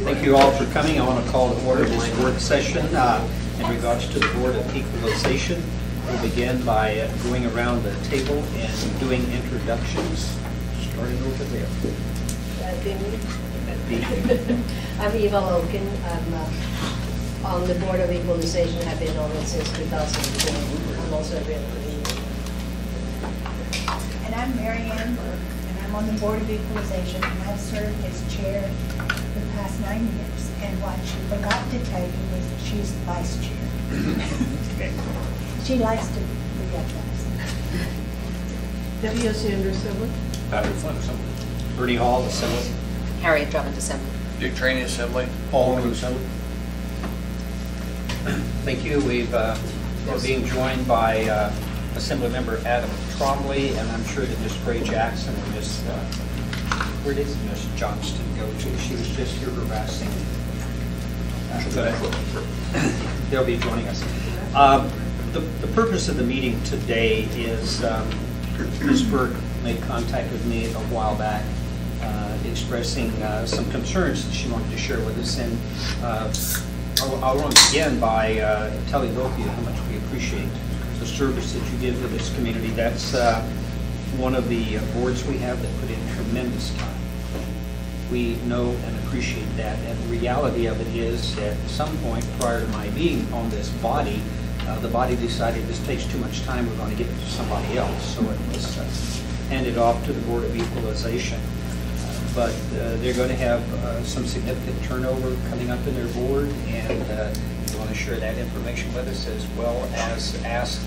Thank you all for coming. I want to call to order this work session in regards to the Board of Equalization. We'll begin by going around the table and doing introductions, starting over there. I'm Eva Loken. I'm on the Board of Equalization. I've been on it since 2010. I'm also a realtor. And I'm Mary Ann Burke, and I'm on the Board of Equalization, and I've served as chair for the past 9 years. And what she forgot to tell you was that she's the vice chair. She likes to forget that. W. Sanders, Assembly. Patrick Flynn, Assembly. Bernie Hall, Assembly. Harriet Drummond, Assembly. Dick Trainee, Assembly. Paul Moon, Assembly. Thank you. We're being joined by Assembly Member Adam Trombley, and I'm sure that Miss Gray Jackson and Miss where did Miss Johnston go to? She was just here harassing. They'll be joining us. The purpose of the meeting today is Ms. Burke made contact with me a while back, expressing some concerns that she wanted to share with us, and I want to begin by telling both of you how much we appreciate the service that you give to this community. That's one of the boards we have that put in tremendous time. We know and appreciate that, and the reality of it is at some point prior to my being on this body, the body decided this takes too much time, we're going to give it to somebody else, so it was handed off to the Board of Equalization. But they're going to have some significant turnover coming up in their board, and we want to share that information with us as well as ask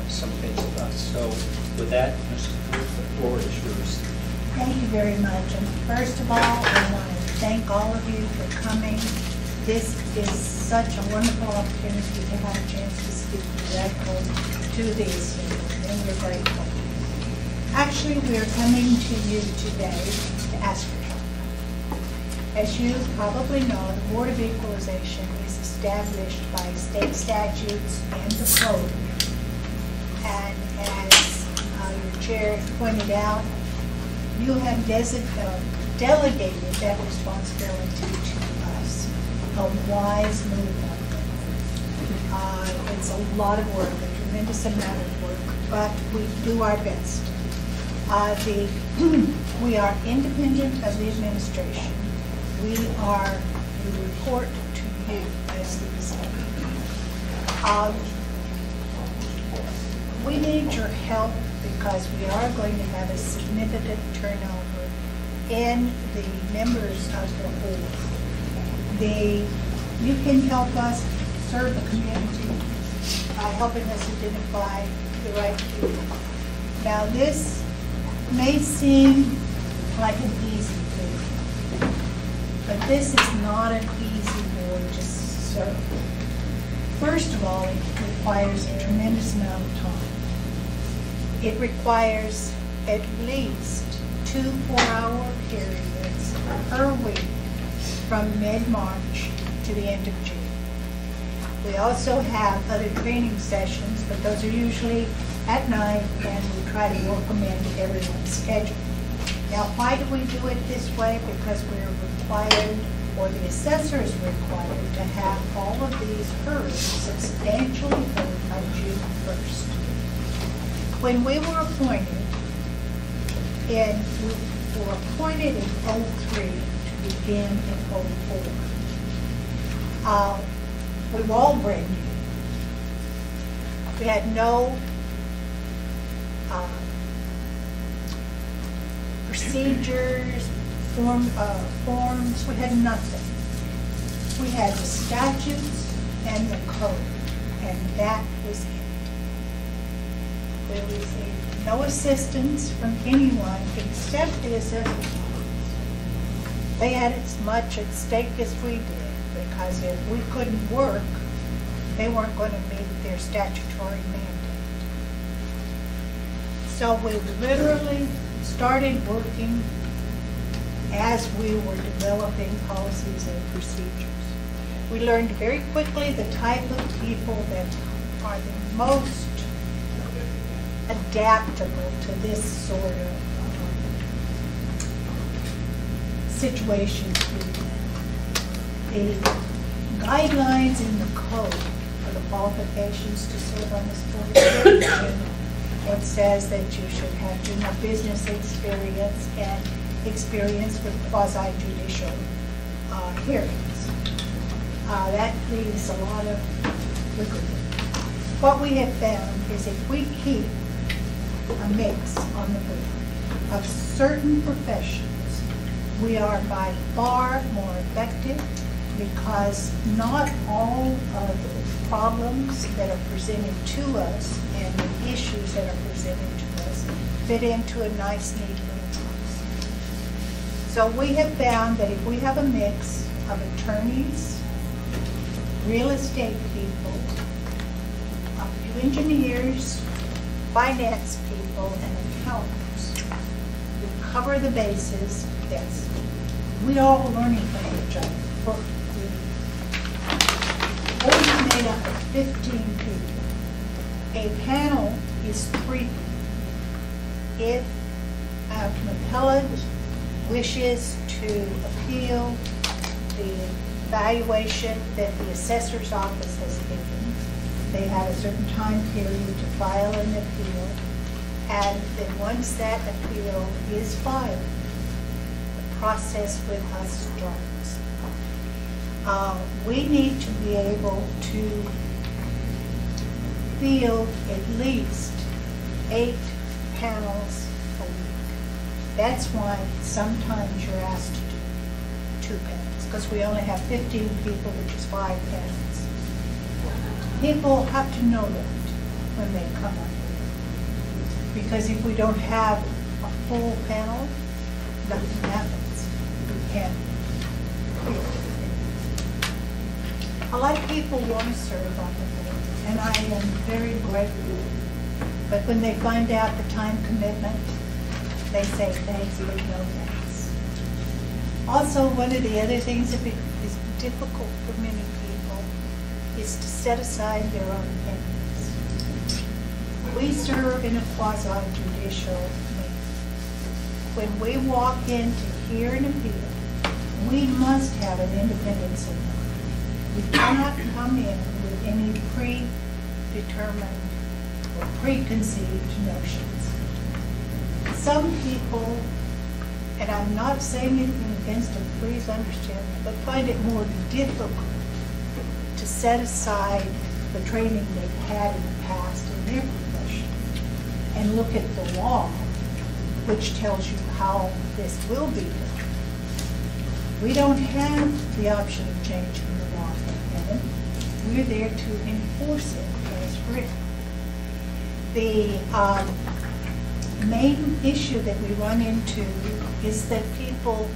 some things of us. So with that, Mr. Burke, the floor is yours. Thank you very much. And first of all, I want to thank all of you for coming. This is such a wonderful opportunity to have a chance to speak directly to these people, and we're grateful. Actually, we're coming to you today to ask for help. As you probably know, the Board of Equalization is established by state statutes and the code. And as your chair pointed out, you have delegated that responsibility to us. A wise move on it. It's a lot of work, a tremendous amount of work, but we do our best. We are independent of the administration. We report to you as the assembly. We need your help because we are going to have a significant turnover in the members of the board. You can help us serve the community by helping us identify the right people. Now this may seem like an easy thing, but this is not an easy board to serve. First of all, it requires a tremendous amount of time. It requires at least 2 4-hour periods per week from mid-March to the end of June. We also have other training sessions, but those are usually at night, and we try to work them into everyone's schedule. Now, why do we do it this way? Because we're required, or the assessor is required, to have all of these heard, substantially heard by June 1st. When we were appointed, we were appointed in 03 to begin in 04. We were all brand new. We had no procedures, forms, we had nothing. We had the statutes and the code, and that was it. We received no assistance from anyone except the assessors. They had as much at stake as we did, because if we couldn't work, they weren't going to meet their statutory mandate. So we literally started working as we were developing policies and procedures. We learned very quickly the type of people that are the most adaptable to this sort of situations. The guidelines in the code for the qualifications to serve on this board of equalization, it says that you should have general business experience and experience with quasi-judicial hearings. That leaves a lot of wiggle room. What we have found is if we keep a mix on the board of certain professions, we are by far more effective, because not all of the problems that are presented to us and the issues that are presented to us fit into a nice, neat little box. So we have found that if we have a mix of attorneys, real estate people, a few engineers, finance people, and accountants, we cover the bases. Yes, we are all learning from each other. Board is made up of 15 people. A panel is 3 people. If an appellant wishes to appeal the valuation that the assessor's office has given, they have a certain time period to file an appeal, and then once that appeal is filed, the process with us starts. We need to be able to field at least 8 panels a week. That's why sometimes you're asked to do 2 panels, because we only have 15 people, which is 5 panels. People have to know that when they come up here, because if we don't have a full panel, nothing happens. We can't field. A lot of people want to serve on the board, and I am very grateful. But when they find out the time commitment, they say thanks, but no thanks. Also, one of the other things that is difficult for many people is to set aside their own opinions. We serve in a quasi-judicial manner. When we walk in to hear an appeal, we must have an independence of mind. We cannot come in with any predetermined or preconceived notions. Some people, and I'm not saying anything against them, please understand me, but find it more difficult to set aside the training they've had in the past in their profession and look at the law, which tells you how this will be done. We don't have the option of changing the law. We're there to enforce it as written. The main issue that we run into is that people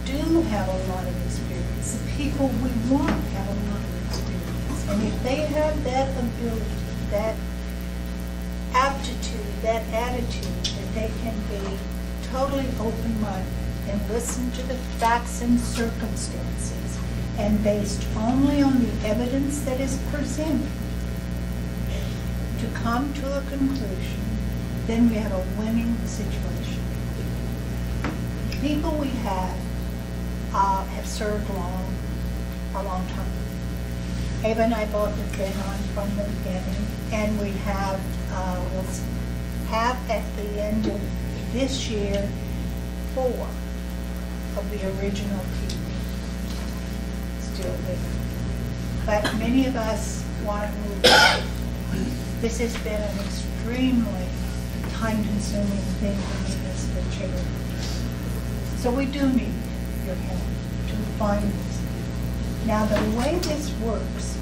do have a lot of experience. The people we want have a lot of experience. And if they have that ability, that aptitude, that attitude, that they can be totally open-minded and listen to the facts and circumstances, and based only on the evidence that is presented to come to a conclusion, then we have a winning situation. The people we have served a long time. Ava and I both have been on from the beginning, and we have, we'll have at the end of this year 4 of the original people still living. But many of us want to move on. This has been an extremely time-consuming thing for me as the chair. So we do need your help to find this. Now, the way this works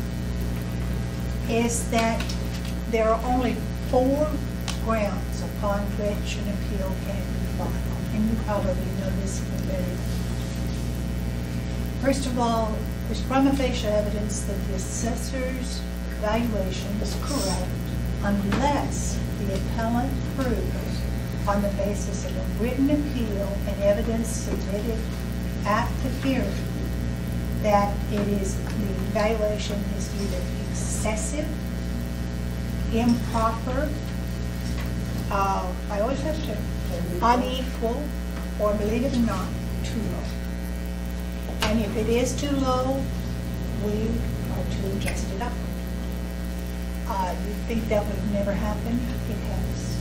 is that there are only 4 grounds upon which an appeal can be filed, and you probably know this very well. First of all, there's prima facie evidence that the assessor's valuation is correct unless the appellant proves, on the basis of a written appeal and evidence submitted at the hearing, that it is, the valuation is either excessive, improper, I always have to, unequal, or believe it or not, too low. And if it is too low, we are to adjust it upward. You think that would never happen? It has.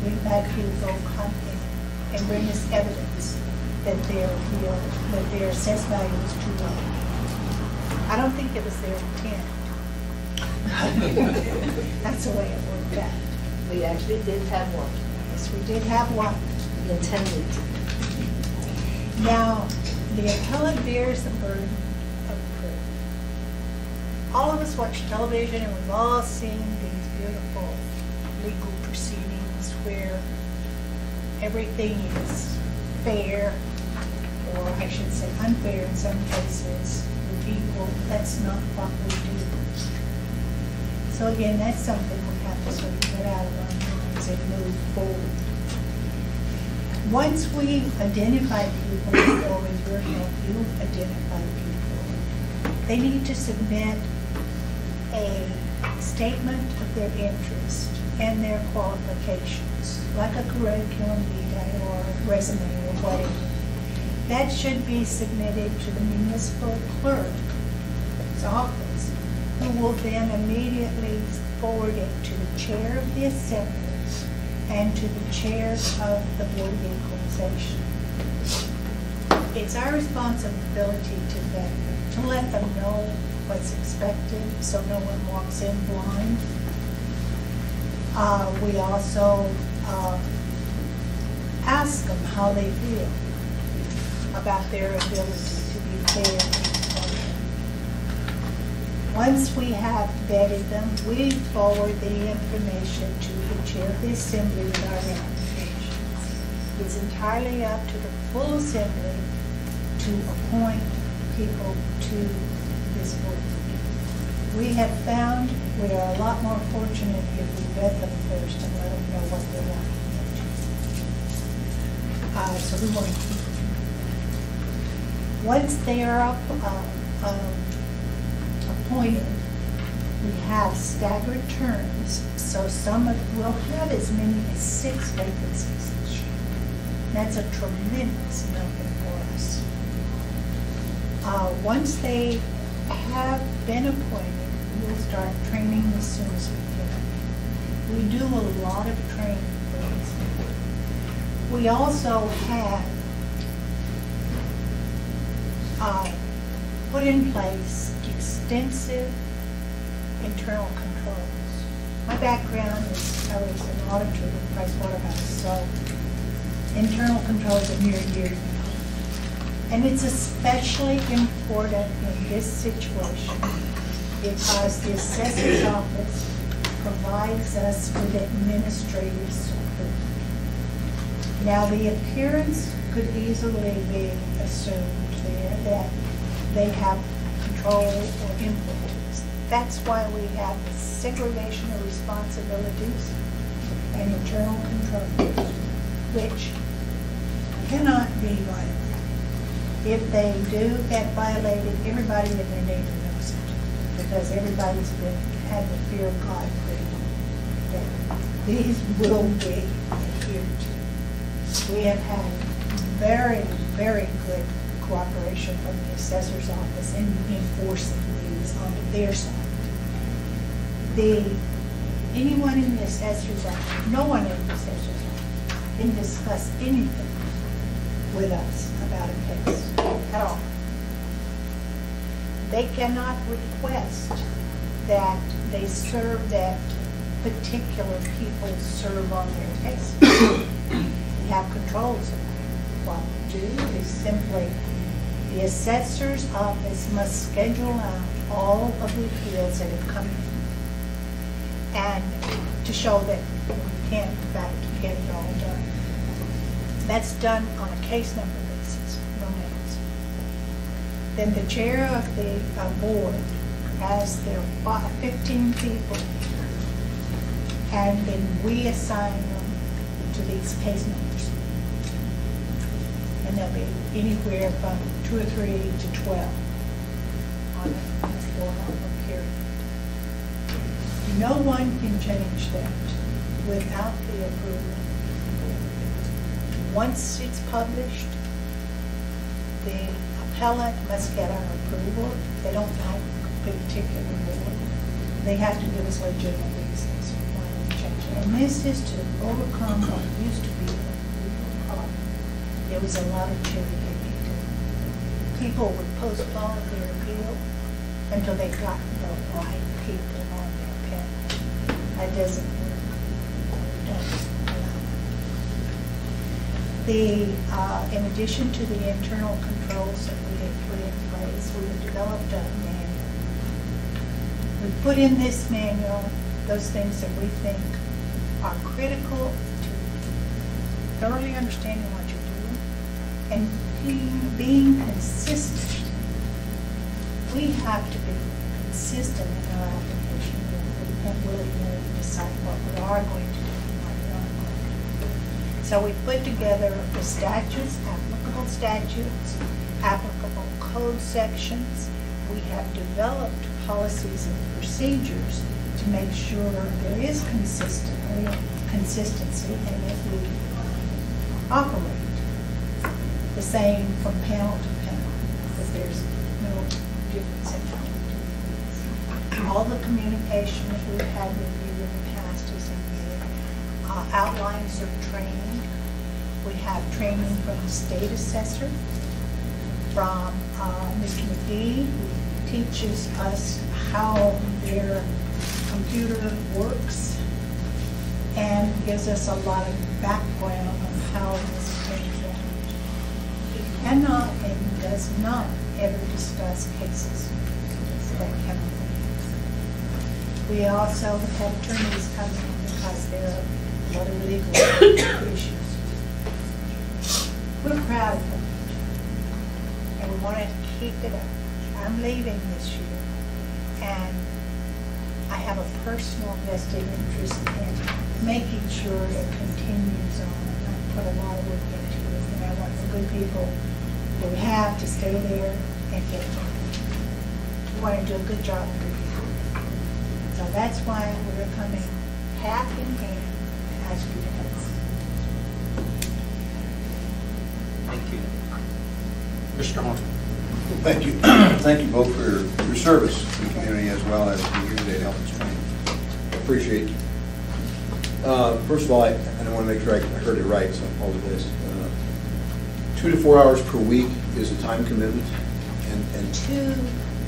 We've had people come in and bring us evidence that their assessed value is too low. I don't think it was their intent. That's the way it worked out. We actually did have one. Yes, we did have one. We intended to. Now, the appellant bears the burden of proof. All of us watch television and we've all seen these beautiful legal proceedings where everything is fair, or I should say unfair in some cases, with equal. That's not what we do. So again, that's something we have to sort of get out of our minds and move forward. Once we identify people, or with your help, you identify people, they need to submit a statement of their interest and their qualifications, like a curriculum vitae or a resume or whatever. That should be submitted to the municipal clerk's office, who will then immediately forward it to the chair of the assembly and to the chairs of the Board of Equalization. It's our responsibility to let them know what's expected, so no one walks in blind. We also ask them how they feel about their ability to be fair and impartial. Once we have vetted them, we forward the information to the chair of the assembly with our recommendations. It's entirely up to the full assembly to appoint people to this board. We have found we are a lot more fortunate if we vet them first and let them know what they want. So we want to keep them. Once they are appointed, we have staggered terms, so we'll have as many as 6 vacancies this year. That's a tremendous number for us. Once they have been appointed, we'll start training as soon as we can. We do a lot of training for these people. We also have put in place extensive internal controls. My background is I was an auditor with Pricewaterhouse, so internal controls are near and dear to me. And it's especially important in this situation because the assessor's office provides us with administrative support. Now, the appearance could easily be assumed there that they have control or influence. That's why we have the segregation of responsibilities and internal controls, which cannot be violated. If they do get violated, everybody in their neighbor knows it, because everybody's had the fear of God that these will be adhered to. We have had very, very good cooperation from the assessor's office in enforcing these on their side. Anyone in the assessor's office, no one in the assessor's office can discuss anything with us about a case at all. They cannot request that they serve, that particular people serve on their cases. We have controls of that. What we do is simply the assessor's office must schedule out all of the appeals that have come in, and to show that we can, in fact, get it all done. That's done on a case number basis, no names. Then the chair of the board has their 15 people, and then we assign them to these case numbers. And there'll be anywhere from 2 or 3 to 12 on a 4-hour period. No one can change that without the approval. Once it's published, the appellant must get our approval. They don't like a particular board. They have to give us legitimate reasons why they change it. And this is to overcome what used to be a legal problem. There was a lot of cherry picking. People would postpone their appeal until they got the right people on their panel. That doesn't work. We don't allow that. In addition to the internal controls that we had put in place, we had developed a manual. We put in this manual those things that we think are critical to thoroughly understanding what you're doing and being consistent. We have to be consistent in our application and willy-nilly decide what we are going to do and what we aren't going to do. So we put together the statutes, applicable code sections. We have developed policies and procedures to make sure there is consistency and that we operate the same from panel to panel, that there's no difference in how we do things. All the communication that we've had with you in the past is in there. Outlines of training. We have training from the state assessor, from Mr. McGee, who teaches us how their computer works and gives us a lot of background on how this came down. He cannot and does not ever discuss cases that come in. We also have attorneys come in because there are a lot of legal issues. We're proud of that, and we want to keep it up. I'm leaving this year, and I have a personal vested interest in making sure it continues on. I put a lot of work into it, and I want the good people that we have to stay there and get it. We want to do a good job for you. So that's why we're coming half in hand to ask you to help us. Thank you. Mr. Hunter. Thank you. Thank you both for your service to the community as well as being here today to help us train. I appreciate you. First of all, I want to make sure I heard it right, so I apologize. 2 to 4 hours per week is a time commitment, and 2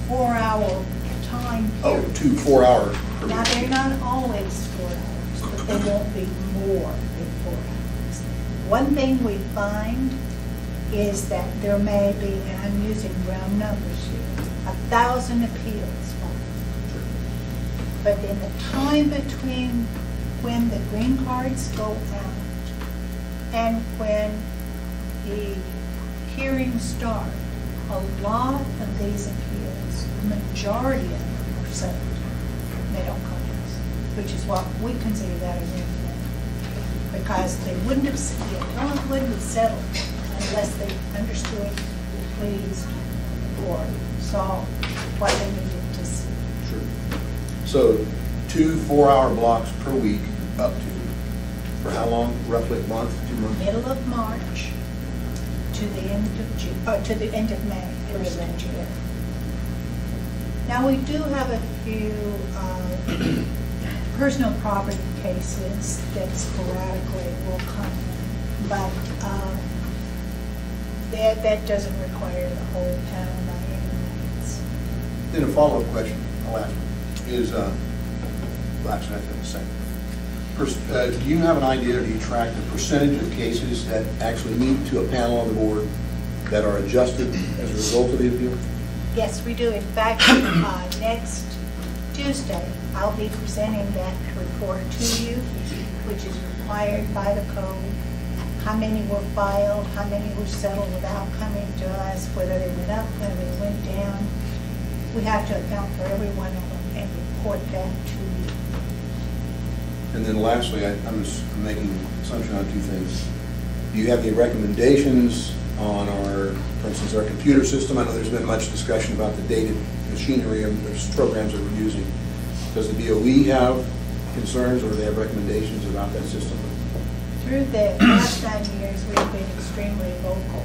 4-hour time oh, period. 2 4 hours per Now, week. they're not always 4 hours, but they won't be more than 4 hours. One thing we find is that there may be, and I'm using round numbers here, 1,000 appeals filed. But in the time between when the green cards go out and when the hearings start, a lot of these appeals, the majority of them are settled. They don't come to us, which is what we consider that a red flag. Because they wouldn't have, the appellant wouldn't have settled unless they understood, pleased, or saw what they needed to see. Sure. So 2 4-hour blocks per week, up to, for how long? Roughly a month, 2 months? Middle of March to the end of June, to the end of May, first of June. Now, we do have a few personal property cases that sporadically will come, but that doesn't require the whole panel by any means. Then a follow-up question, I'll ask, is, well, actually, I have to say, do you have an idea, or do you track the percentage of cases that actually meet to a panel on the board that are adjusted as a result of the appeal? Yes, we do. In fact, next Tuesday, I'll be presenting that report to you, which is required by the code. How many were filed, how many were settled without coming to us, whether they went up, whether they went down. We have to account for every one of them and report that to you. And then lastly, I'm making an assumption on 2 things. Do you have any recommendations on our, for instance, our computer system? I know there's been much discussion about the dated machinery and the programs that we're using. Does the DOE have concerns, or do they have recommendations about that system? Through the past 9 years, we've been extremely vocal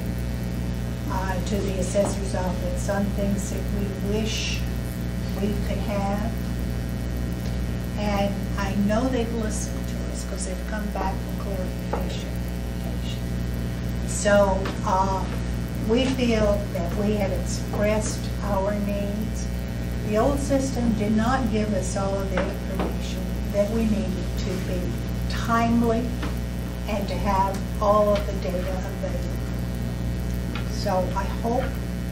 to the assessor's office on things that we wish we could have. And I know they've listened to us because they've come back for clarification. So we feel that we have expressed our needs. The old system did not give us all of the information that we needed to be timely and to have all of the data available. So I hope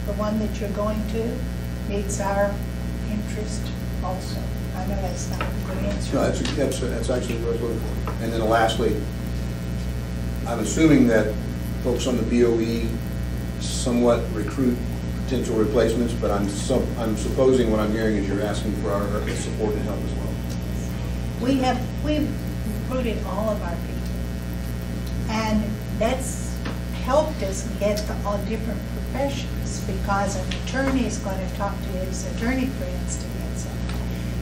the one that you're going to meets our interest also. I know that's not a good answer. No, that's actually what I was looking for. And then lastly, I'm assuming that folks on the BOE somewhat recruit potential replacements, but I'm supposing what I'm hearing is you're asking for our support and help as well. We've recruited all of our people, and that's helped us get all different professions, because an attorney is going to talk to his attorney friends to get something.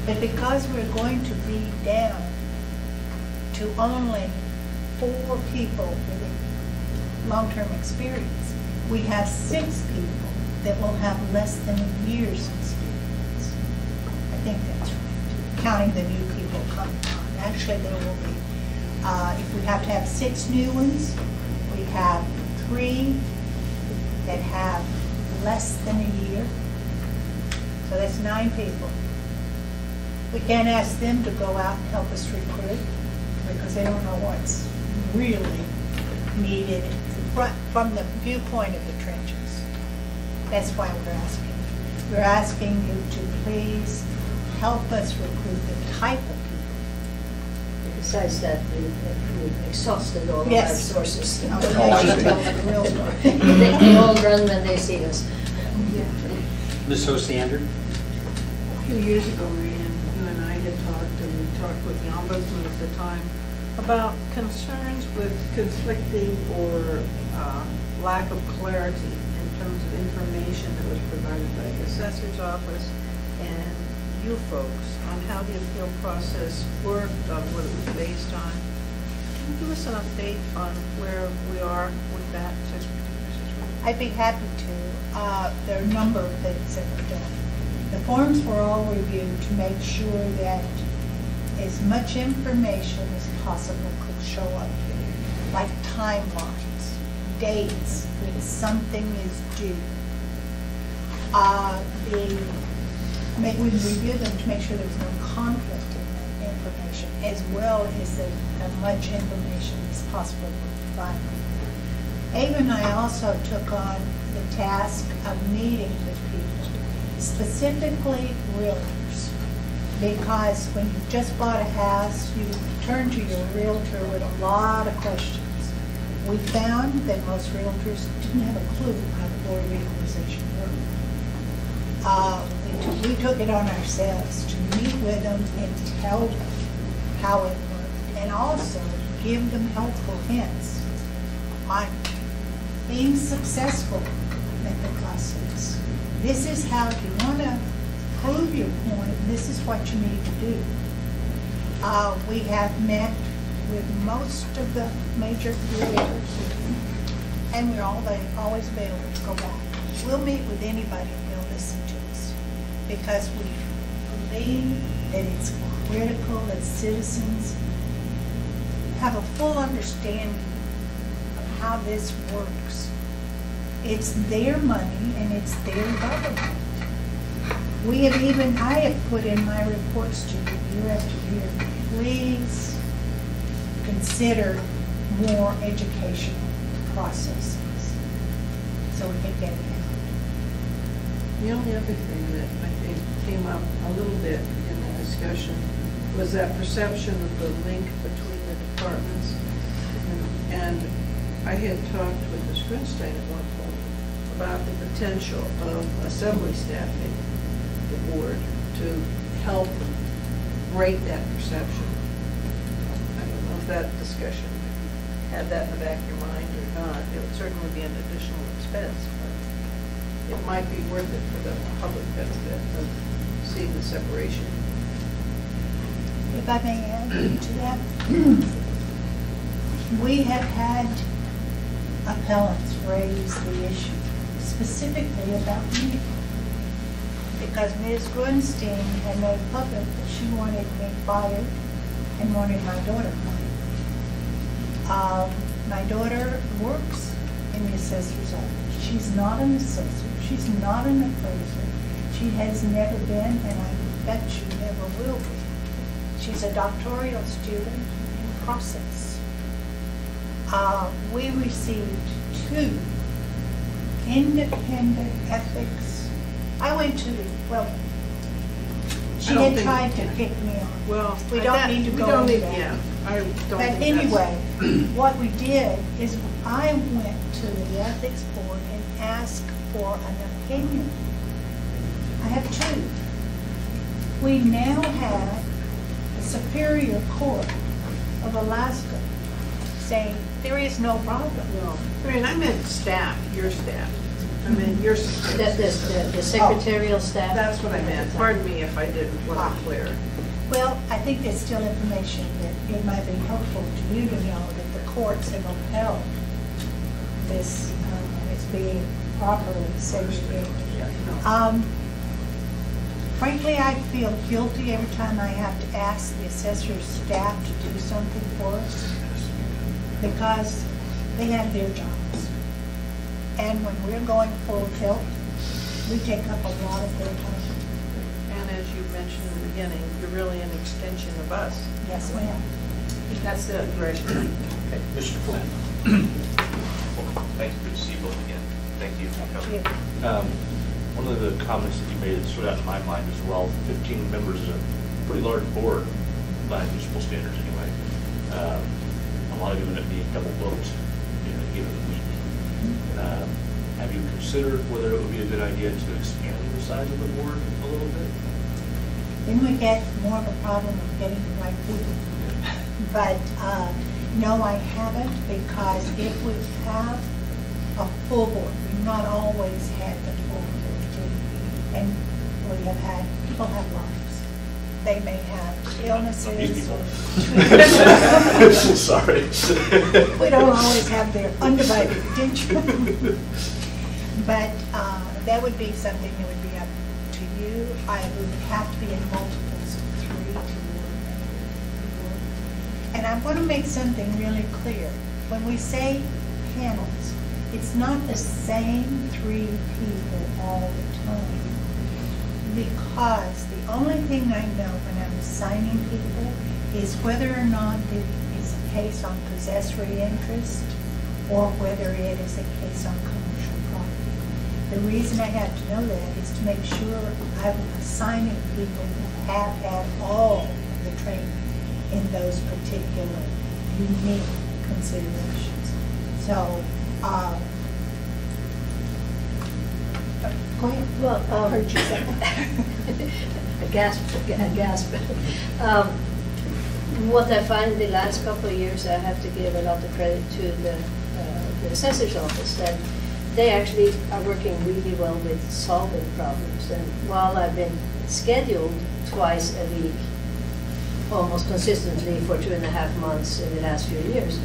But because we're going to be down to only 4 people with long-term experience, we have 6 people that will have less than a year's experience. I think that's right, counting the new people coming on. Actually, there will be, if we have to have 6 new ones, we have 3 that have less than a year. So that's 9 people. We can't ask them to go out and help us recruit because they don't know what's really needed from the viewpoint of the trenches. That's why we're asking. We're asking you to please help us recruit the type of people. Besides that, we've exhausted all of our Yes. sources. Now, I should tell the real story. They all run when they see us. Ms. Osiander? A few years ago, Marianne, you and I had talked, and we talked with the ombudsman at the time, about concerns with conflicting or lack of clarity in terms of information that was provided by the assessor's office and you folks on how the appeal process worked, on what it was based on. Can you give us an update on where we are with that particular situation? I'd be happy to. There are a number of things that were done. The forms were all reviewed to make sure that as much information as possible could show up here, like timelines, dates when something is due. We reviewed them to make sure there was no conflict in that information, as well as as much information as possible to provide. Ava and I also took on the task of meeting with people, specifically realtors, because when you just bought a house, you turn to your realtor with a lot of questions. We found that most realtors didn't have a clue how the Board of Equalization worked. We took it on ourselves to meet with them and tell them how it worked, and also give them helpful hints on being successful at the process. This is how, if you want to prove your point, this is what you need to do. We have met with most of the major realtors, and we're always available to go back. We'll meet with anybody and they'll listen to us, because we believe that it's critical that citizens have a full understanding of how this works. It's their money and it's their government. I have put in my reports to you year after year, please consider more educational processes so we can get it out. The only other thing that I think came up a little bit in the discussion was that perception of the link between the departments. And I had talked with Ms. Grinstein at one point about the potential of assembly staffing the board to help break that perception. I don't know if that discussion had that in the back of your mind or not. It would certainly be an additional expense, but it might be worth it for the public benefit of seeing the separation. If I may add to that, we have had appellants raise the issue specifically about me. Because Ms. Grunstein had made public that she wanted me fired and wanted my daughter fired. My daughter works in the assessor's office. She's not an assessor. She's not an appraiser. She has never been, and I bet she never will be. She's a doctoral student in process. We received 2 independent ethics. I went to, well, she had tried to pick me on. Well, We don't need to go into that. Yeah, I don't think But that's- anyway, what we did is I went to the ethics board and asked for an opinion. I have 2. We now have the Superior Court of Alaska saying there is no problem. No, I mean, I meant staff, your staff. I mean, your staff. The secretarial staff. That's what I meant. Pardon me if I wasn't clear. Well, I think there's still information that it might be helpful to you to know that the courts have upheld this as being properly segregated. Frankly, I feel guilty every time I have to ask the assessor's staff to do something for us because they have their jobs. And when we're going full tilt, we take up a lot of their time. And as you mentioned in the beginning, you're really an extension of us. Yes, ma'am. That's the impression. Okay, Mr. Flynn. Thanks, good to see you both again. Thank you. Thank you. One of the comments that you made that stood out in my mind as well, 15 members is a pretty large board by municipal standards anyway. A lot of them end up being double booked in a given week. Have you considered whether it would be a good idea to expand the size of the board a little bit? Then we get more of a problem of getting the right people. But no, I haven't, because if we have a full board, we've not always had the full board. And we have had, people have lives. They may have illnesses. Sorry. We don't always have their undivided attention. But that would be something that would be up to you. I would have to be in multiples of 3 to work. And I want to make something really clear. When we say panels, it's not the same 3 people all the time. Because the only thing I know when I'm assigning people is whether or not it is a case on possessory interest or whether it is a case on commercial property. The reason I have to know that is to make sure I'm assigning people who have had all of the training in those particular unique considerations. So, go ahead. Well, Heard you say. a gasp. What I find the last couple of years, I have to give a lot of credit to the assessor's office, that they actually are working really well with solving problems. And while I've been scheduled twice a week, almost consistently for 2.5 months in the last few years,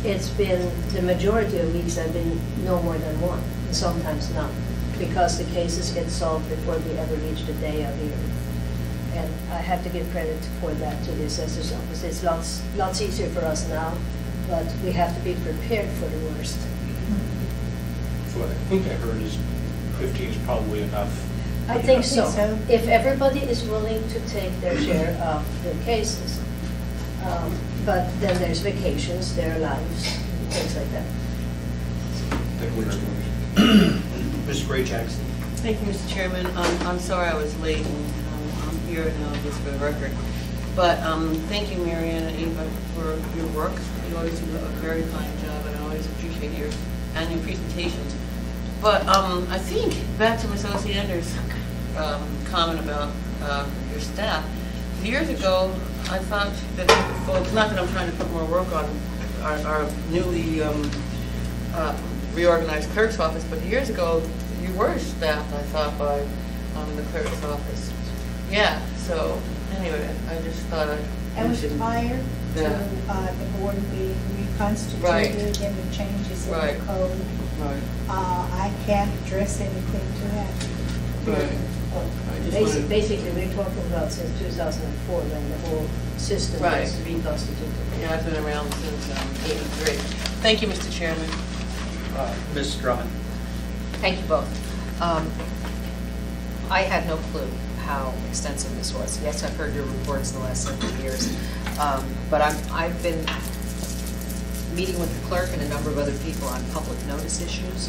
it's been the majority of weeks I've been no more than 1, and sometimes none, because the cases get solved before we ever reach the day of hearing. And I have to give credit for that to the assessor's office. It's lots easier for us now, but we have to be prepared for the worst. So what I think I heard is 15 is probably enough. I think so. so. If everybody is willing to take their share of the cases. But then there's vacations, there are lives, things like that. Thank you very much. Mr. Ray Jackson. Thank you, Mr. Chairman. I'm sorry I was late, and I'm here now just for the record. But thank you, Marianne and Eva, for your work. You always do a very fine job, and I always appreciate your annual presentations. But I think, back to Ms. Osiander's comment about your staff, years ago, I thought that folks, not that I'm trying to put more work on our newly reorganized clerk's office, but years ago, you were staffed, I thought, by the clerk's office. Yeah, so anyway, I just thought I was prior to Yeah. the board being constituted and the changes in Right. the code. Right. I can't address anything to that. Right. I just wanted- Basically, we're talking about since 2004, when the whole system Right. was reconstituted. Yeah, I've been around since '83. Thank you, Mr. Chairman. Ms. Drummond? Thank you both. I had no clue how extensive this was. Yes, I've heard your reports the last several years, but I've been meeting with the clerk and a number of other people on public notice issues.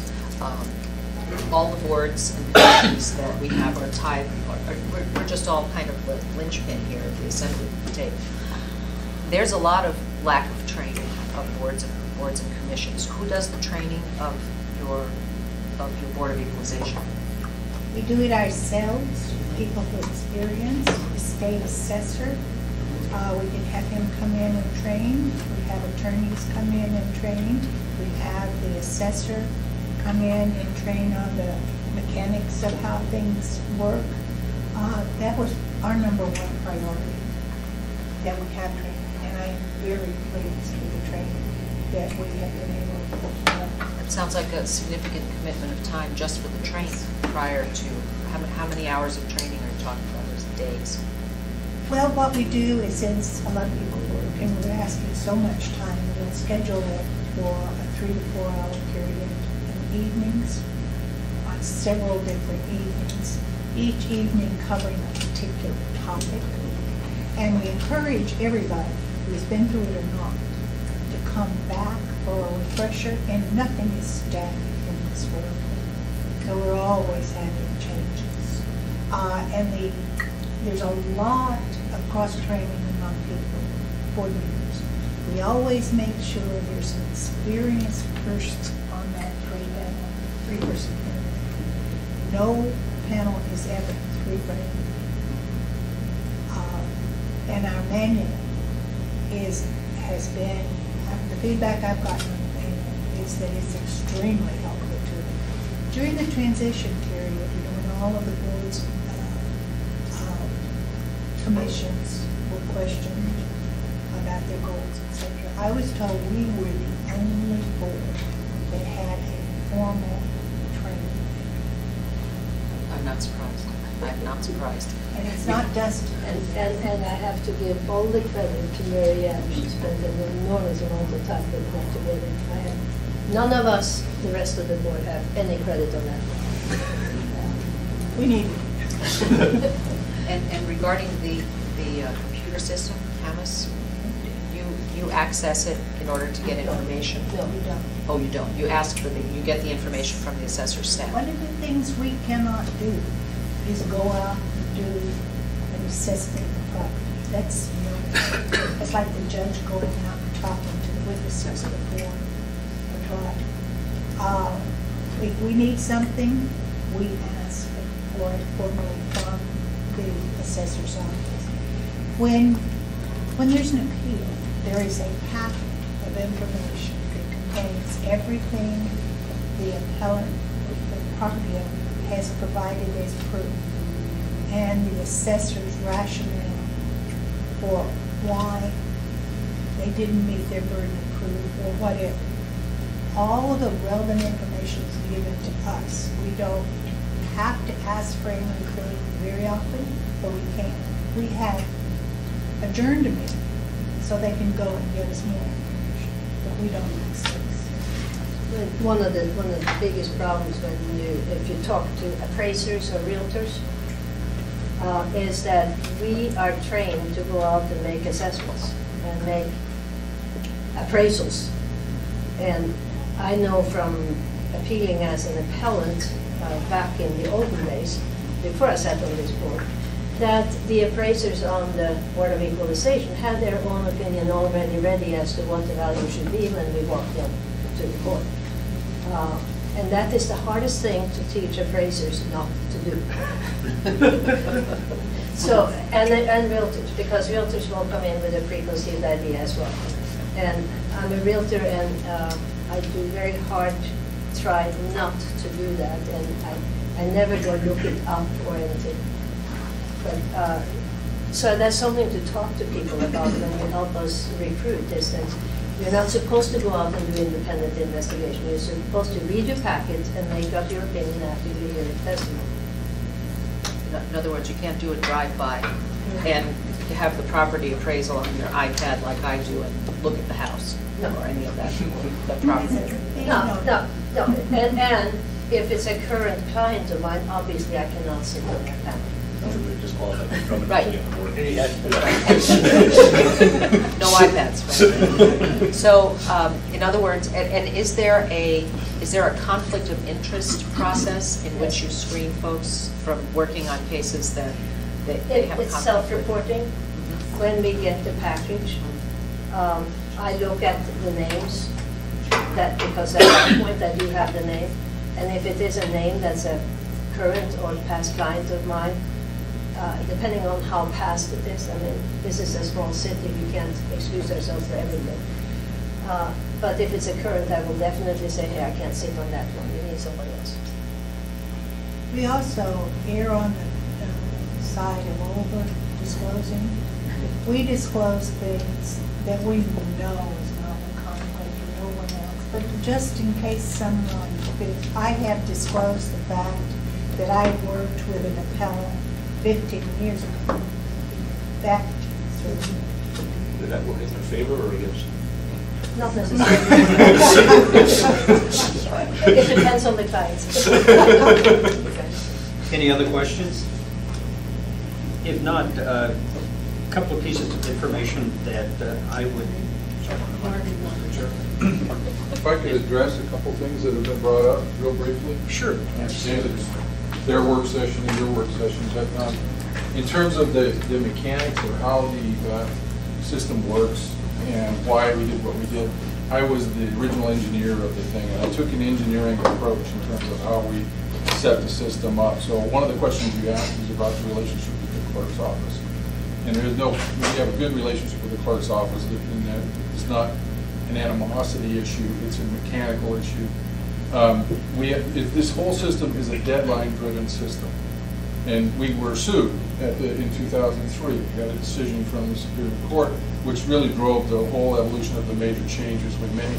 All the boards and committees that we have are tied, we're just all kind of the linchpin here at the assembly table. There's a lot of lack of training of boards and commissions. Who does the training of your Board of Equalization? We do it ourselves, people who experience, the state assessor. We can have him come in and train. We have attorneys come in and train. We have the assessor come in and train on the mechanics of how things work. That was our number one priority, that we have training. And I am very pleased with the training that we have been able to perform. It sounds like a significant commitment of time just for the training prior to, how many hours of training are you talking about? Those days? Well, what we do is, since a lot of people work and we're asking so much time, we'll schedule it for a 3 to 4 hour period in evenings, on several different evenings, each evening covering a particular topic. And we encourage everybody who's been through it or not to come back for a refresher, and nothing is static in this world. So we're always having changes. And there's a lot of cross-training among people for years. We always make sure there's an experienced person on that three-person panel. No panel is ever three-brain. And our manual has been, the feedback I've gotten on the manual is that it's extremely helpful to them. During the transition period, when all of the boards, commissions were questioned about their goals, etc., I was told we were the only board that had a formal training. I'm not surprised. I'm not surprised. And it's not dusty. And I have to give all the credit to Mary Ann. She spent an enormous amount of time putting that together. None of us, the rest of the board, have any credit on that. We need it. And regarding the computer system, Camus, you access it in order to get information? No, we don't. Oh, you don't? You ask for you get the information from the assessor's staff? One of the things we cannot do is go out and do an assessment of property. That's, it's like the judge going out and talking to the witnesses before the trial. If we need something, we ask for it formally from the assessor's office. When there's an appeal, there is a packet of information that contains everything the appellant, the property owner, has provided as proof, and the assessor's rationale for why they didn't meet their burden of proof or whatever. All of the relevant information is given to us. We don't have to ask for anything very often, but we can. We have adjourned a meeting so they can go and give us more information, but we don't access. One of the biggest problems if you talk to appraisers or realtors, is that we are trained to go out and make assessments and make appraisals. And I know from appealing as an appellant back in the olden days, before I sat on this board, that the appraisers on the Board of Equalization had their own opinion already ready as to what the value should be when we walked in to the court. And that is the hardest thing to teach appraisers not to do. So, and realtors, because realtors will come in with a preconceived idea as well. And I'm a realtor, and I do very hard try not to do that, and I never go look it up or anything. But so that's something to talk to people about when you help us recruit, is that You're not supposed to go out and do independent investigation. You're supposed to read your packet and make up your opinion after you hear the testimony. In other words, you can't do a drive-by and have the property appraisal on your iPad like I do and look at the house or any of that, the property. No. And if it's a current client of mine, obviously I cannot sit on that panel. Everybody disqualified from Right. sitting on the board. No iPads, right? So, in other words, and is there a conflict of interest process in which you screen folks from working on cases that they have a conflict with? It's self-reporting. When we get the package, I look at the names, because at that point I do have the name, and if it is a name that's a current or past client of mine, depending on how past it is, I mean, this is a small city, we can't excuse ourselves for everything. But if it's a current, I will definitely say, hey, I can't sit on that one, you need somebody else. We also err on the side of over disclosing. We disclose things that we know is not a conflict for no one else. But just in case someone, if I have disclosed the fact that I worked with an appellant 15 years ago, that Did that work in their favor or against? Not necessarily. It depends on the clients. Any other questions? If not, a couple of pieces of information that I would. If I could address a couple things that have been brought up real briefly. Sure. I understand it's their work session and your work session, but in terms of the mechanics of how the system works and why we did what we did, I was the original engineer of the thing, and I took an engineering approach in terms of how we set the system up. So one of the questions you asked is about the relationship with the clerk's office. And we have a good relationship with the clerk's office, and that it's not an animosity issue, it's a mechanical issue. This whole system is a deadline-driven system. And we were sued in 2003. We got a decision from the Superior Court, which really drove the whole evolution of the major changes we made.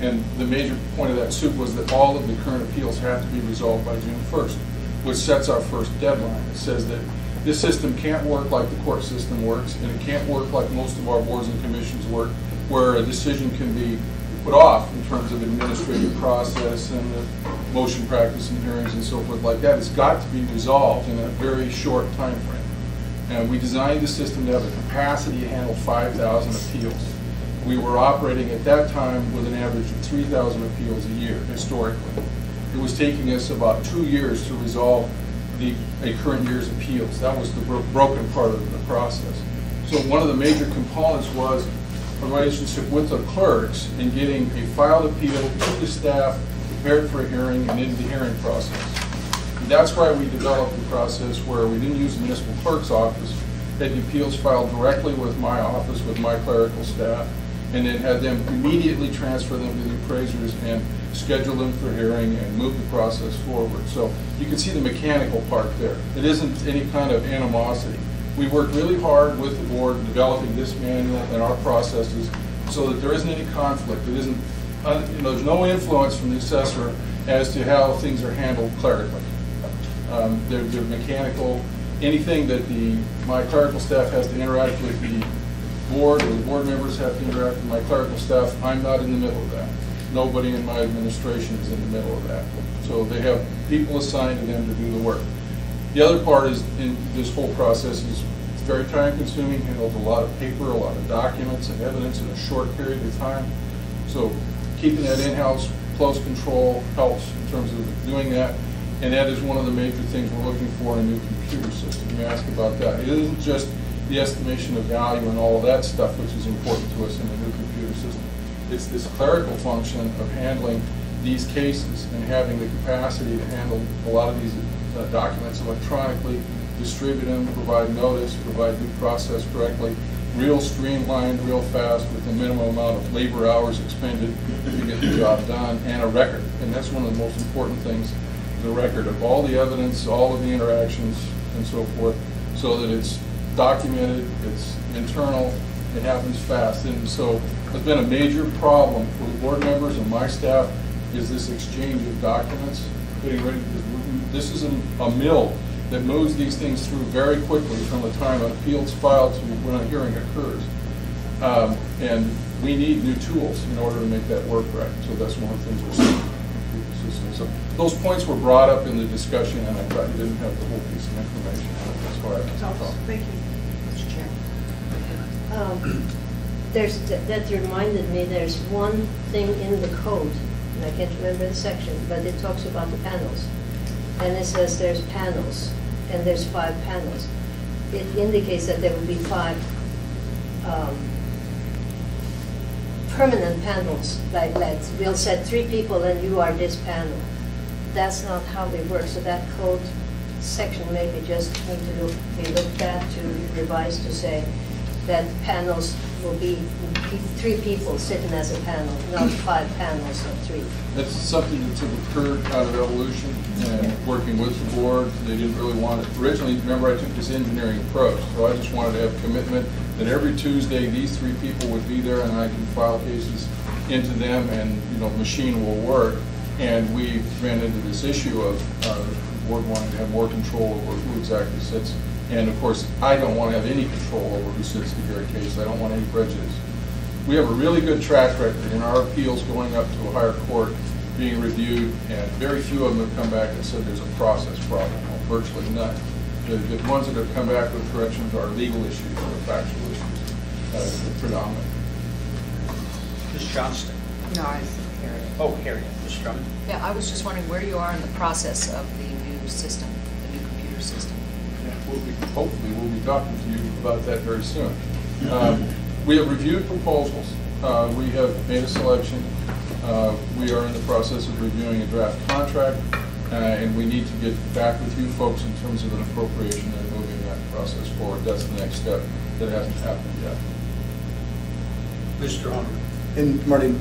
And the major point of that suit was that all of the current appeals have to be resolved by June 1st, which sets our first deadline. It says that this system can't work like the court system works, and it can't work like most of our boards and commissions work, where a decision can be put off in terms of administrative process and the motion practice and hearings and so forth like that. It's got to be resolved in a very short time frame. And we designed the system to have the capacity to handle 5,000 appeals. We were operating at that time with an average of 3,000 appeals a year, historically. It was taking us about 2 years to resolve a current year's appeals. That was the broken part of the process. So one of the major components was a relationship with the clerks in getting a filed appeal to the staff, prepared for a hearing, and into the hearing process. And that's why we developed the process where we didn't use the municipal clerk's office, had the appeals filed directly with my office, with my clerical staff, and then had them immediately transfer them to the appraisers and schedule them for hearing and move the process forward. So you can see the mechanical part there. It isn't any kind of animosity. We worked really hard with the board developing this manual and our processes so that there isn't any conflict. It isn't, there's no influence from the assessor as to how things are handled clerically. They're mechanical. Anything that my clerical staff has to interact with the board, or the board members have to interact with my clerical staff, I'm not in the middle of that. Nobody in my administration is in the middle of that. So they have people assigned to them to do the work. The other part is, in this whole process, is it's very time consuming, handles a lot of paper, a lot of documents and evidence in a short period of time. So keeping that in-house close control helps in terms of doing that. And that is one of the major things we're looking for in a new computer system. You ask about that. It isn't just the estimation of value and all of that stuff, which is important to us in the new computer system. It's this clerical function of handling these cases and having the capacity to handle a lot of these documents electronically, distribute them, provide notice, provide due process correctly, real streamlined, real fast, with the minimum amount of labor hours expended to get the job done, and a record. And that's one of the most important things, the record of all the evidence, all of the interactions, and so forth, so that it's documented, it's internal, It happens fast. And so it's been a major problem for the board members and my staff is this exchange of documents, getting ready. This is a mill that moves these things through very quickly from the time an appeal's filed to when a hearing occurs. And we need new tools in order to make that work right. So that's one of the things we're seeing. So those points were brought up in the discussion, and I thought you didn't have the whole piece of information. That's why I thought. Thank you. Mr. Chair. That reminded me, there's one thing in the code, and I can't remember the section, but it talks about the panels. And it says there's panels, and there's 5 panels. It indicates that there will be 5 permanent panels, like we'll set 3 people and you are this panel. That's not how they work, so that code section maybe just need to be looked at, to revise, to say that panels will be 3 people sitting as a panel, not 5 panels of 3. That's something that occurred out of evolution and working with the board. They didn't really want it. Originally, remember, I took this engineering approach, so I just wanted to have commitment that every Tuesday these 3 people would be there and I can file cases into them and, you know, machine will work. And we ran into this issue of the board wanting to have more control over who exactly sits. And of course, I don't want to have any control over who sits to hear a case. I don't want any prejudice. We have a really good track record in our appeals going up to a higher court, being reviewed, and very few of them have come back and said there's a process problem. Well, virtually none. The ones that have come back with corrections are legal issues or factual issues, predominant. Ms. Johnston. No, I hear it. Oh, Harriet. Ms. Drummond. Yeah, I was just wondering where you are in the process of the new system, the new computer system. Hopefully we'll be talking to you about that very soon. We have reviewed proposals. We have made a selection. We are in the process of reviewing a draft contract, and we need to get back with you folks in terms of an appropriation and moving that process forward. That's the next step that hasn't happened yet. Mr. Honor. And Marty,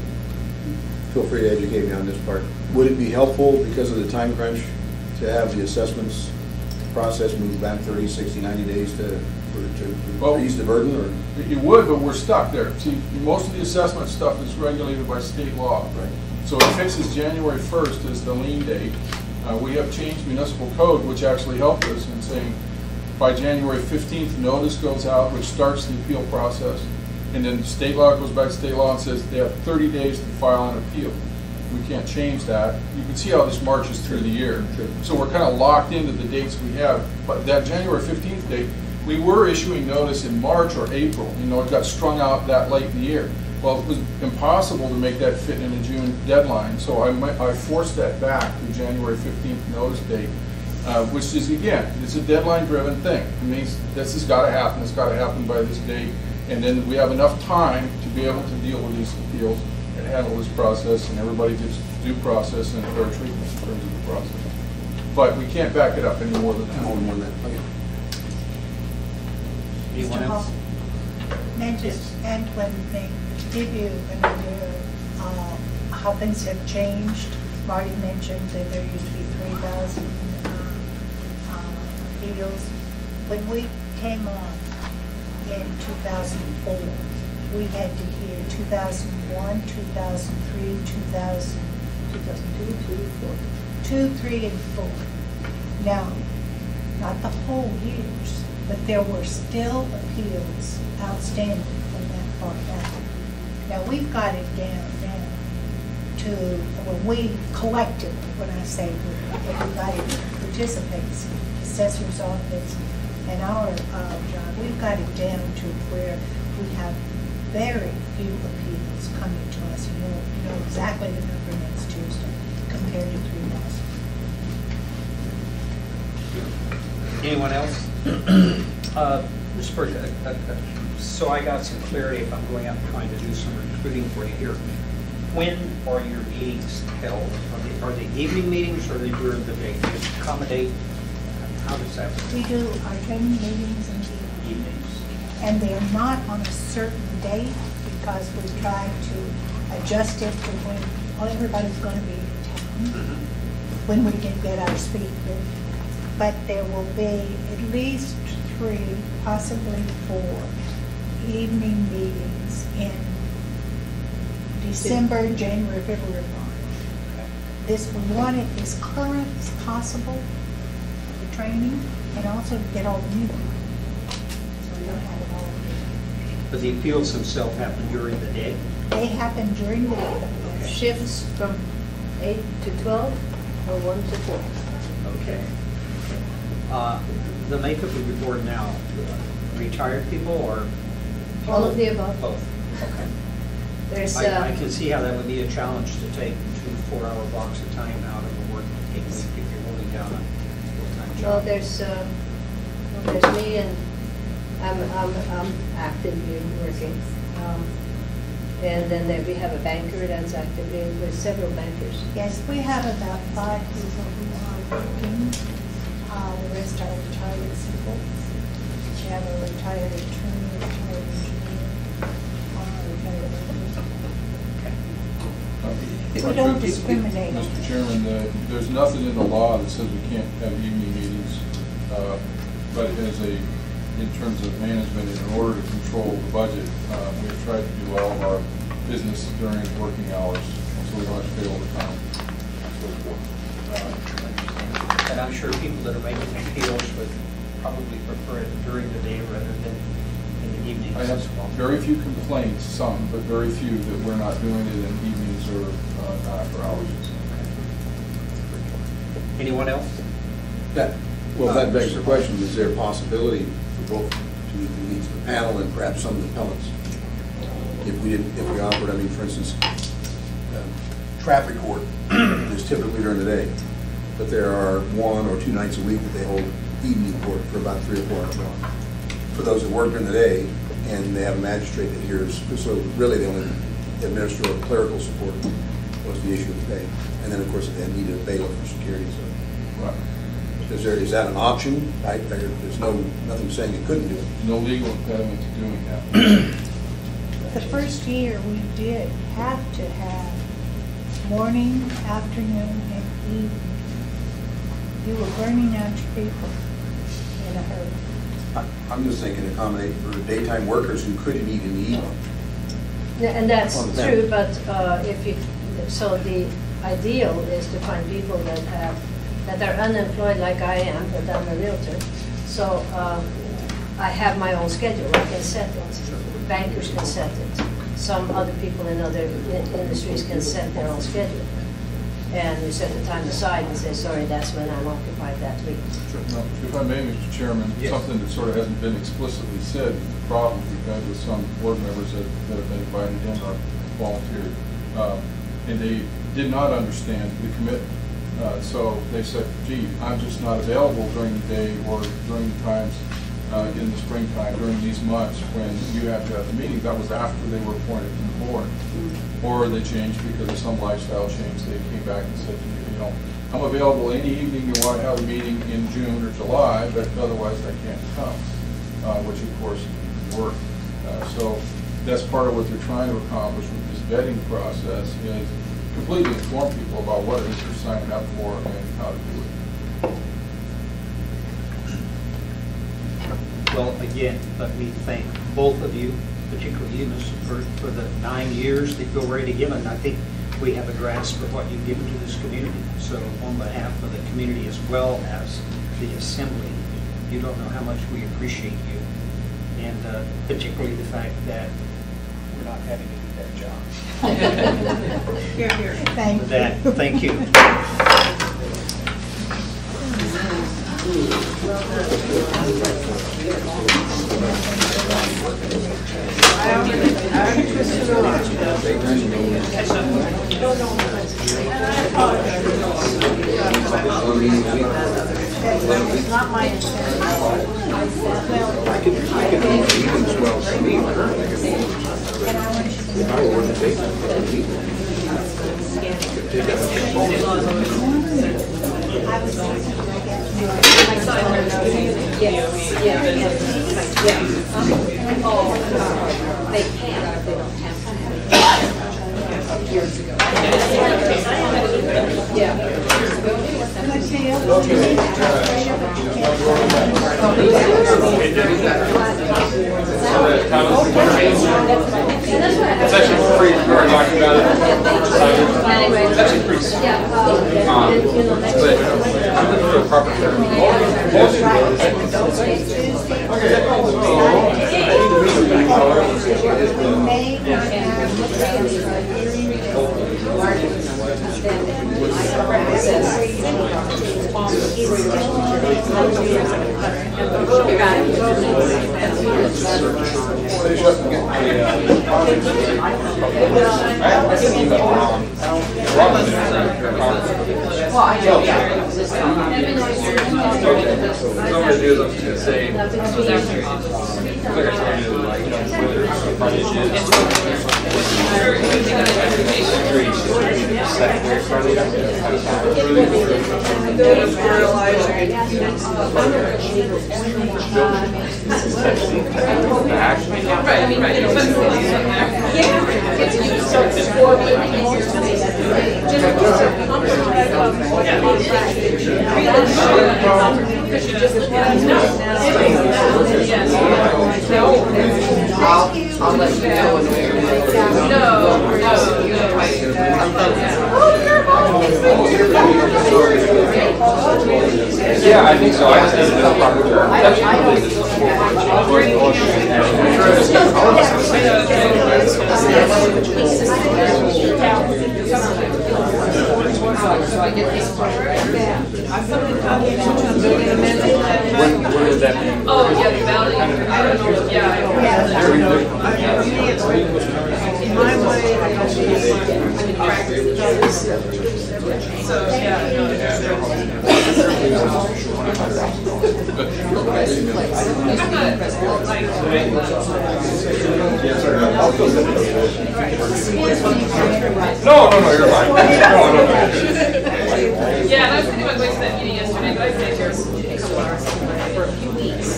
feel free to educate me on this part. Would it be helpful, because of the time crunch, to have the assessments process move back 30, 60, 90 days to ease the burden? Or? It would, but we're stuck there. See, most of the assessment stuff is regulated by state law. Right. So it fixes January 1st as the lien date. We have changed municipal code, which actually helped us in saying by January 15th, notice goes out, which starts the appeal process. And then state law goes back to state law and says they have 30 days to file an appeal. We can't change that. You can see how this marches through the year. Sure. So we're kind of locked into the dates we have. But that January 15th date, we were issuing notice in March or April. You know, it got strung out that late in the year. Well, it was impossible to make that fit in a June deadline, so I forced that back to January 15th notice date, which is, again, it's a deadline-driven thing. It means this has got to happen. It's got to happen by this date. And then we have enough time to be able to deal with these appeals and handle this process, and everybody gets due process and fair treatment in terms of the process. But we can't back it up any more than that. More than that. Okay. Anyone Mr. else? Mentioned, and when they give you an idea how things have changed, Marty mentioned that there used to be 3,000 appeals. When we came on in 2004, we had to hear 2001, 2003, 2002, 2, 3, and 4. Now, not the whole years, but there were still appeals outstanding from that far back. Now, we've got it down now to, when we collectively, when I say we, everybody participates, assessor's office and our job, we've got it down to where we have very few appeals coming to us. You know exactly the number next Tuesday compared to 3,000. Anyone else? Mr. Burke, so I got some clarity if I'm going out and trying to do some recruiting for you here. When are your meetings held? Are they evening meetings or are they during the day? Do you accommodate? How does that work? We do our training meetings in the Evenings. and they're not on a certain date because we try to adjust it to when everybody's going to be in town, when we can get our speed with. But there will be at least 3, possibly 4 evening meetings in December, January, February, March. This, we want it as current as possible, the training, and also to get all the new people. So we don't have it all. But the appeals themselves happen during the day? They happen during the day. Shifts from 8 to 12 or 1 to 4. Okay. The makeup of your board now, retired people or? All of the above. Both, okay. There's, I can see how that would be a challenge to take 2 4-hour blocks of time out of a work week if you're holding down a full-time job. well, there's me, and I'm actively working. And then we have a banker that's actively, with several bankers. Yes, we have about 5 people who are working. The rest are retired people. We have a retired attorney, retired engineer, retired engineer. We don't discriminate. Mr. Chairman, there's nothing in the law that says we can't have evening meetings, but in terms of management, in order to control the budget, we have tried to do all of our business during working hours, so we don't have to pay overtime and so forth. And I'm sure people that are making appeals would probably prefer it during the day rather than in the evenings. I have very few complaints, some, but very few that we're not doing it in evenings or after hours. Anyone else? That begs the question, is there a possibility for both to meet the panel and perhaps some of the appellants? If we offered, I mean, for instance, traffic court is typically during the day, but there are 1 or 2 nights a week that they hold evening court for about 3 or 4 hours long. For those that work during the day, and they have a magistrate that hears, so really they only administer clerical support was the issue of the pay. And then, of course, they need a bailiff for security. So, Right. is that an option? There's nothing saying it couldn't do it. No legal impediment to doing that. The first year, we did have to have morning, afternoon, and evening. You were burning out your people in a hurry. I'm just thinking accommodate for daytime workers who couldn't eat in the evening. Yeah, and that's On the true, but so the ideal is to find people that are unemployed like I am, but I'm a realtor. So I have my own schedule. I can set it. Bankers can set it. Some other people in other industries can set their own schedule. And you set the time aside and say, sorry, that's when I'm occupied that week. No, if I may, Mr. Chairman, Yes. something that sort of hasn't been explicitly said, the problem we've had with some board members that have been invited in or volunteered, and they did not understand the commitment. So they said, gee, I'm just not available during the day or during the times in the springtime, during these months when you have to have the meeting. That was after they were appointed to the board. Or they changed because of some lifestyle change. They came back and said to me, you know, I'm available any evening you want to have a meeting in June or July, but otherwise I can't come, which of course worked. So that's part of what they're trying to accomplish with this vetting process is completely inform people about what it is they're signing up for and how to do it. Well, again, let me thank both of you, particularly you, Mr. Burt, for the 9 years that you've already given. I think we have a grasp of what you've given to this community. So on behalf of the community as well as the Assembly, you don't know how much we appreciate you. And particularly the fact that we're not having to do that job. Here, here. Thank With you. that, thank you. Not my intent. I could even as well for me. If I were working daytime, I could eat. Could take They can, they don't have to. Years ago. Yeah. comments? It's actually free. We were talking about it. It's actually free. But I'm looking for a proper term. I'll let you know when Yeah, I think so. I just think it's a proper term. When would that be? Oh, yeah, the boundary. I don't know. Yeah. In my way, So, yeah. No, you're fine. No. Yeah, I was thinking about going to that meeting yesterday, but I stayed here a couple hours for a few weeks.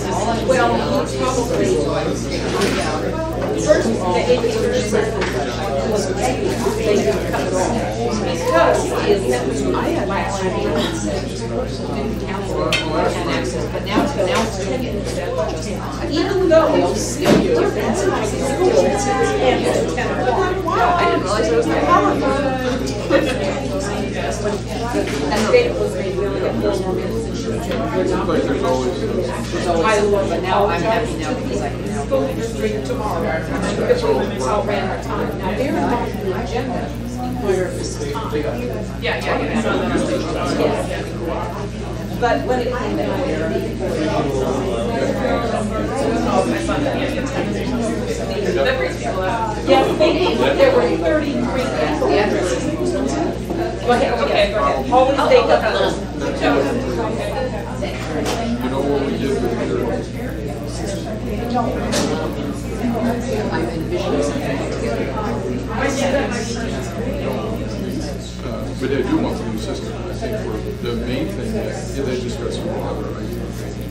Well, probably. First, the APC said because I had my access, but now it's going to get even though you'll see a difference in I didn't realize it was that and the data was made really but now I'm happy now because I can now go straight tomorrow. Because I'll ran our time. Now they're not in the agenda where this is time. Yeah. But when it came to that brings people out. Yes, there were 33 people. Go ahead. Always take up a little. You know what we did with but they do want the new system. I think the main thing is they just got some other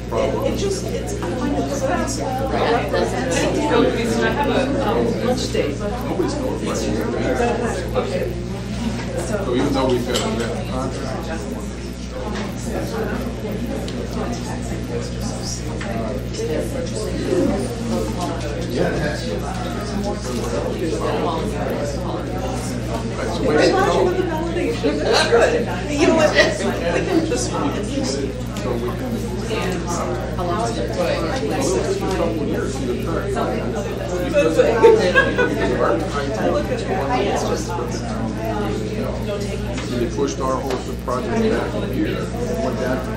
problems. it's kind of expensive. I have a lunch date. Nobody's notified. Okay. So even though we've got a contract. That's good. You know what? We can just How long is it? A couple of years. They pushed our whole project back a year. Went back to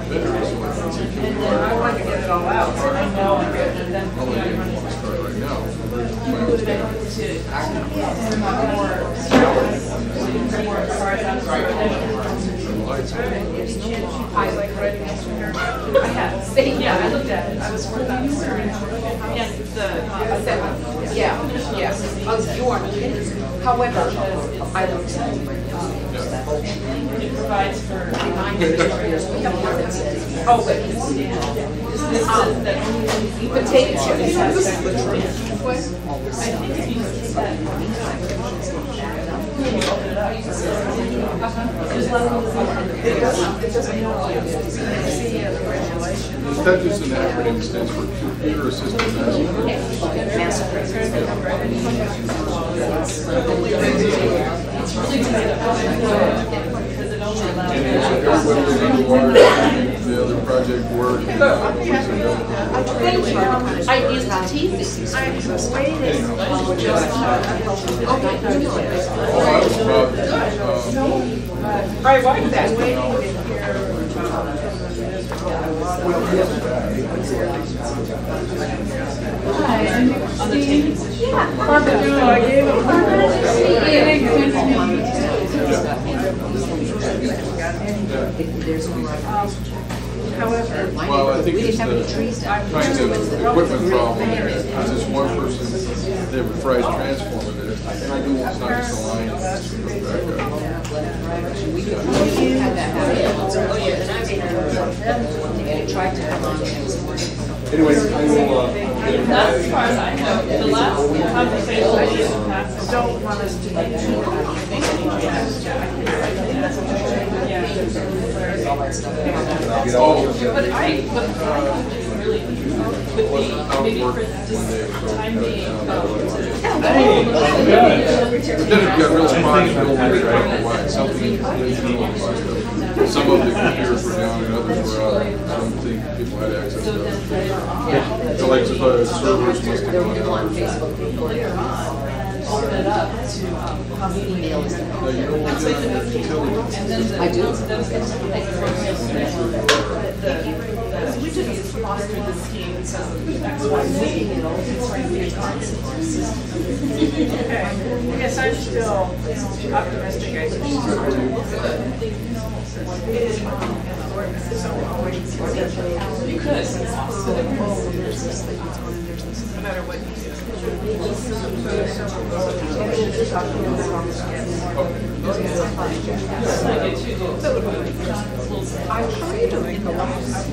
vendors. I wanted to get it all out. I'll let you want to start right now. I like read I have. Yeah, I looked at it. I was working on it. And the yes. Oh, you are. However, I don't know. provides for reminders. Oh, but potato chips. That just an acronym stands for Computer Assisted Master. The other project work. I used the TV. I like that. On the TV. However, Well, I think it's the kind of equipment problem. It's just one person, they have a fried transformer there. It's not just a line. Anyway, I will, That's as far as I know. The last conversation I don't want us to do But I really maybe for this time being. Then it got really hard to build it, right? Why something, some of the computers were down and others were up. I don't think people had access to them. So like the servers must have gone out. Open it up to email. No, you don't want to I do. We just fostered the scheme because of XYZ. Yes, I'm still optimistic. You could. No matter what you do. I tried them in the last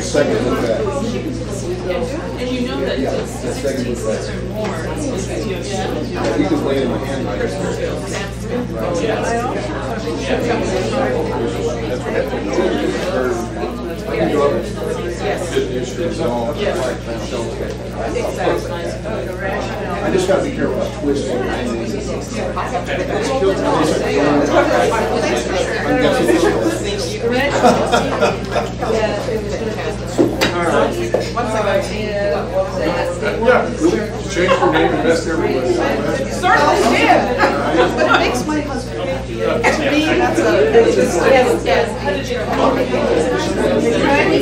second look back. And you know that it's 16 cents or more. You can play it in my hand. I just got to be careful about twisting. Change your name and best everybody. Certainly did. But it makes my husband happy. To me, that's a... Yes.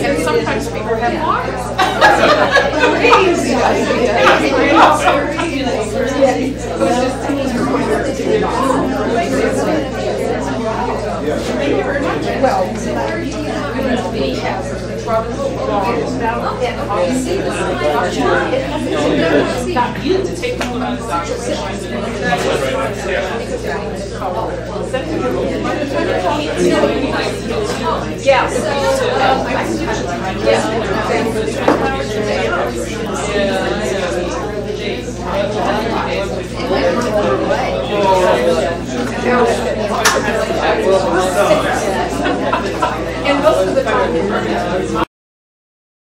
And sometimes people have lives. Not you to take people out of the doctor. Yes.